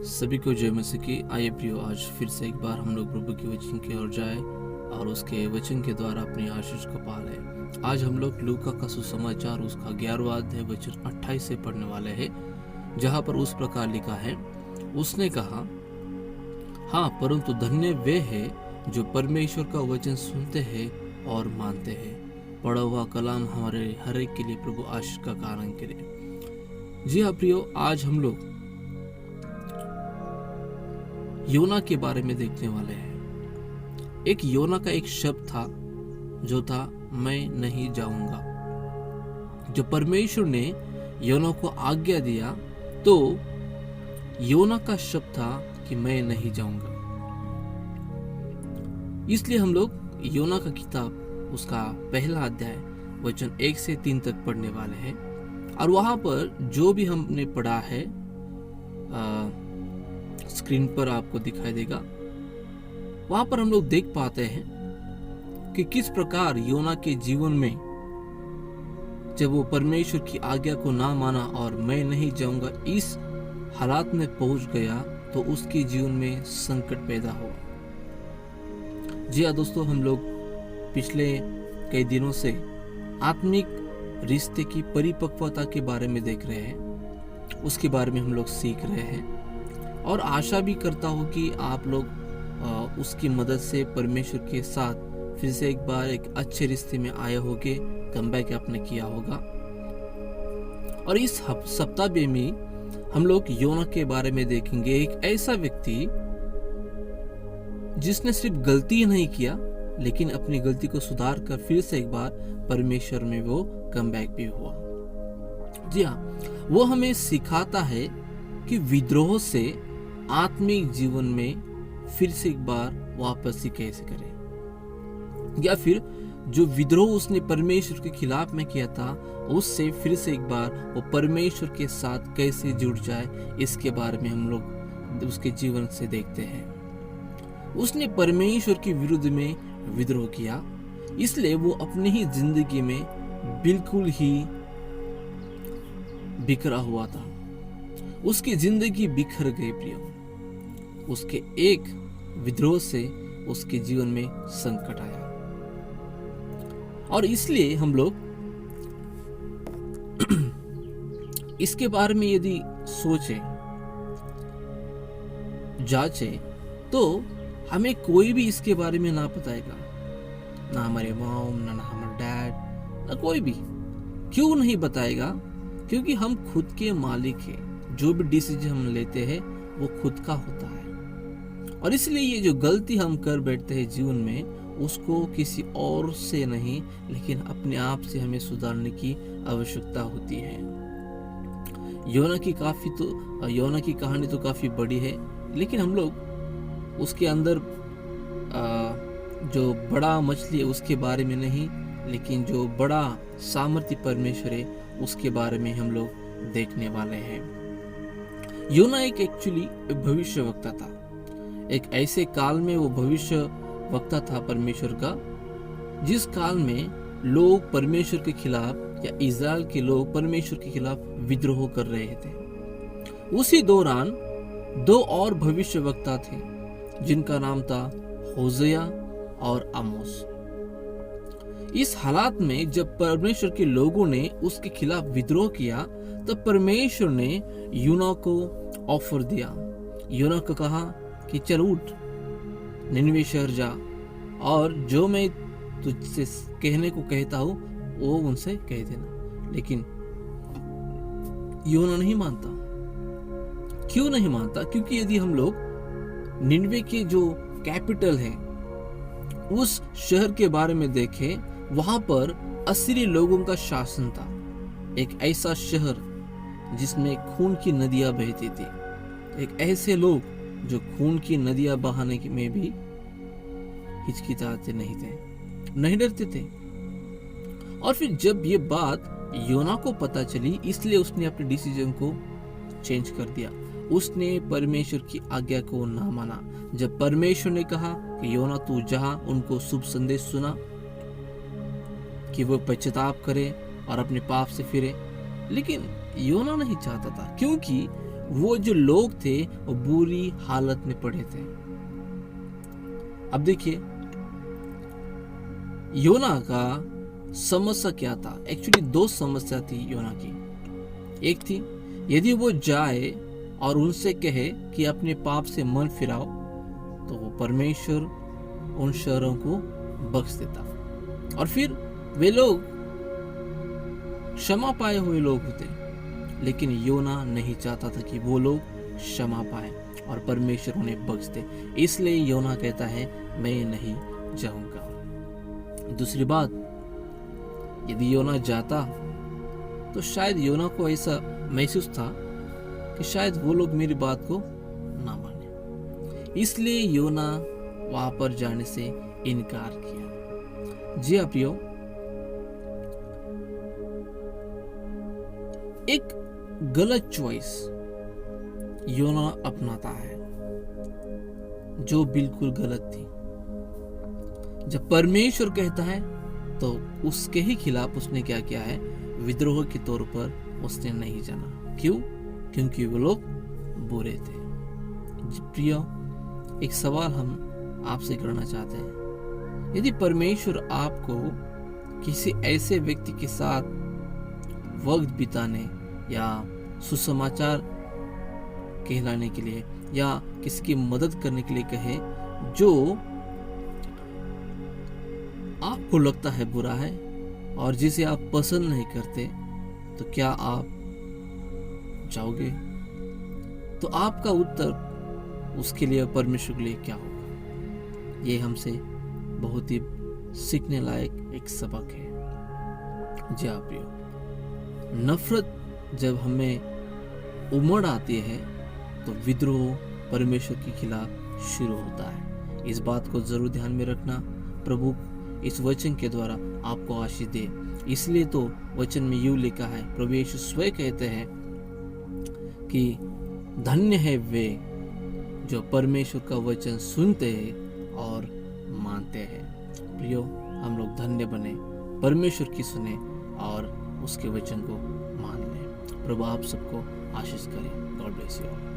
सभी को जय मसीह की। आइए प्रियो, आज फिर से एक बार हम लोग प्रभु के वचन की ओर जाए और उसके वचन के द्वारा अपनी आशीष को पाले। आज हम लोग लूका का सुसमाचार उसका 11वां अध्याय वचन 28 से पढ़ने वाले हैं, जहाँ पर उस प्रकार लिखा है, उसने कहा, हाँ, परंतु धन्य वे हैं जो परमेश्वर का वचन सुनते हैं और मानते हैं। पढ़ा हुआ कलाम हमारे हर एक के लिए प्रभु आशीष का कारण करे। जी हाँ प्रियो, आज हम लोग योना के बारे में देखने वाले हैं। एक योना का एक शब्द था जो था मैं नहीं जाऊंगा। जब परमेश्वर ने योना को आज्ञा दिया तो योना का शब्द था कि मैं नहीं जाऊंगा। इसलिए हम लोग योना का किताब उसका पहला अध्याय वचन 1 से 3 तक पढ़ने वाले हैं। और वहां पर जो भी हमने पढ़ा है स्क्रीन पर आपको दिखाई देगा। वहां पर हम लोग देख पाते हैं कि किस प्रकार योना के जीवन में जब वो परमेश्वर की आज्ञा को ना माना और मैं नहीं जाऊंगा इस हालात में पहुंच गया तो उसके जीवन में संकट पैदा हुआ। जी हाँ दोस्तों, हम लोग पिछले कई दिनों से आत्मिक रिश्ते की परिपक्वता के बारे में देख रहे हैं, उसके बारे में हम लोग सीख रहे हैं और आशा भी करता हूँ कि आप लोग उसकी मदद से परमेश्वर के साथ फिर से एक बार एक अच्छे रिश्ते में आए होगे, कमबैक आपने किया होगा। और इस सप्ताह में हम लोग योना के बारे में देखेंगे, एक ऐसा व्यक्ति जिसने सिर्फ गलती ही नहीं किया लेकिन अपनी गलती को सुधार कर फिर से एक बार परमेश्वर में वो कमबैक भी हुआ। जी हाँ, वो हमें सिखाता है कि विद्रोह से आत्मिक जीवन में फिर से एक बार वापसी कैसे करें, या फिर जो विद्रोह उसने परमेश्वर के खिलाफ में किया था उससे फिर से एक बार वो परमेश्वर के साथ कैसे जुड़ जाए, इसके बारे में हम लोग उसके जीवन से देखते हैं। उसने परमेश्वर के विरुद्ध में विद्रोह किया, इसलिए वो अपनी ही जिंदगी में बिल्कुल ही बिखरा हुआ था। उसकी जिंदगी बिखर गई प्रियो। उसके एक विद्रोह से उसके जीवन में संकट आया और इसलिए हम लोग इसके बारे में यदि सोचें, जांचें, तो हमें कोई भी इसके बारे में ना बताएगा, ना हमारे मॉम, ना हमारे डैड, ना कोई भी। क्यों नहीं बताएगा? क्योंकि हम खुद के मालिक हैं। जो भी डिसीजन हम लेते हैं वो खुद का होता है और इसलिए ये जो गलती हम कर बैठते हैं जीवन में, उसको किसी और से नहीं लेकिन अपने आप से हमें सुधारने की आवश्यकता होती है। योना की कहानी तो काफी बड़ी है, लेकिन हम लोग उसके अंदर जो बड़ा मछली है उसके बारे में नहीं, लेकिन जो बड़ा सामर्थ्य परमेश्वर है उसके बारे में हम लोग देखने वाले हैं। योना एक एक्चुअली भविष्य वक्ता था। एक ऐसे काल में वो भविष्य वक्ता था परमेश्वर का, जिस काल में लोग परमेश्वर के खिलाफ या इज़राइल के लोग परमेश्वर के खिलाफ विद्रोह कर रहे थे। उसी दौरान 2 और भविष्य वक्ता थे जिनका नाम था होशेया और आमोस। इस हालात में जब परमेश्वर के लोगों ने उसके खिलाफ विद्रोह किया तब परमेश्वर ने योना को ऑफर दिया। योना को कहा कि चल उठ, निनवे शहर जा और जो मैं तुझसे कहने को कहता हूं वो उनसे कह देना। लेकिन योना नहीं मानता। क्यों नहीं मानता? क्योंकि यदि हम लोग निनवे के जो कैपिटल है उस शहर के बारे में देखें, वहां पर असीरी लोगों का शासन था। एक ऐसा शहर जिसमें खून की नदियां बहती थी। एक ऐसे लोग जो खून की नदियां बहाने में भी हिचकिचाते नहीं थे, नहीं डरते थे। और फिर जब ये बात योना को पता चली, इसलिए उसने अपने डिसीजन को चेंज कर दिया। उसने परमेश्वर की आज्ञा को ना माना। जब परमेश्वर ने कहा कि योना तू जा, उनको शुभ संदेश सुना कि वो पश्चाताप करे और अपने पाप से फिरे, लेकिन योना नहीं चाहता था, क्योंकि वो जो लोग थे वो बुरी हालत में पड़े थे। अब देखिए योना का समस्या क्या था। एक्चुअली दो समस्या थी योना की। एक थी यदि वो जाए और उनसे कहे कि अपने पाप से मन फिराओ तो वो परमेश्वर उन शहरों को बख्श देता, और फिर वे लोग क्षमा पाए हुए लोग होते। लेकिन योना नहीं चाहता था कि वो लोग क्षमा पाए और परमेश्वर उन्हें बख्श दे, इसलिए योना कहता है मैं नहीं जाऊंगा। दूसरी बात, यदि योना जाता तो शायद योना को ऐसा महसूस था कि शायद वो लोग मेरी बात को ना माने, इसलिए योना वहां पर जाने से इनकार किया। जी हाँ प्रियो, एक गलत चॉइस योना अपनाता है जो बिल्कुल गलत थी। जब परमेश्वर कहता है तो उसके ही खिलाफ उसने क्या किया है, विद्रोह के तौर पर उसने नहीं जाना। क्यों? क्योंकि वो लोग बुरे थे। प्रियो, एक सवाल हम आपसे करना चाहते हैं। यदि परमेश्वर आपको किसी ऐसे व्यक्ति के साथ वक्त बिताने या सुसमाचार कहलाने के लिए या किसी की मदद करने के लिए कहे जो आपको लगता है बुरा है और जिसे आप पसंद नहीं करते, तो क्या आप जाओगे? तो आपका उत्तर उसके लिए, परमेश्वर के लिए क्या होगा? ये हमसे बहुत ही सीखने लायक एक सबक है। जी आप नफरत जब हमें उमड़ आती है तो विद्रोह परमेश्वर के खिलाफ शुरू होता है। इस बात को जरूर ध्यान में रखना। प्रभु इस वचन के द्वारा आपको आशीष दे। इसलिए तो वचन में यूं लिखा है, प्रभु यीशु स्वयं कहते हैं कि धन्य है वे जो परमेश्वर का वचन सुनते हैं और मानते हैं। प्रियो, हम लोग धन्य बने, परमेश्वर की सुने और उसके वचन को मान लें। प्रभु आप सबको आशीष करे। God bless you.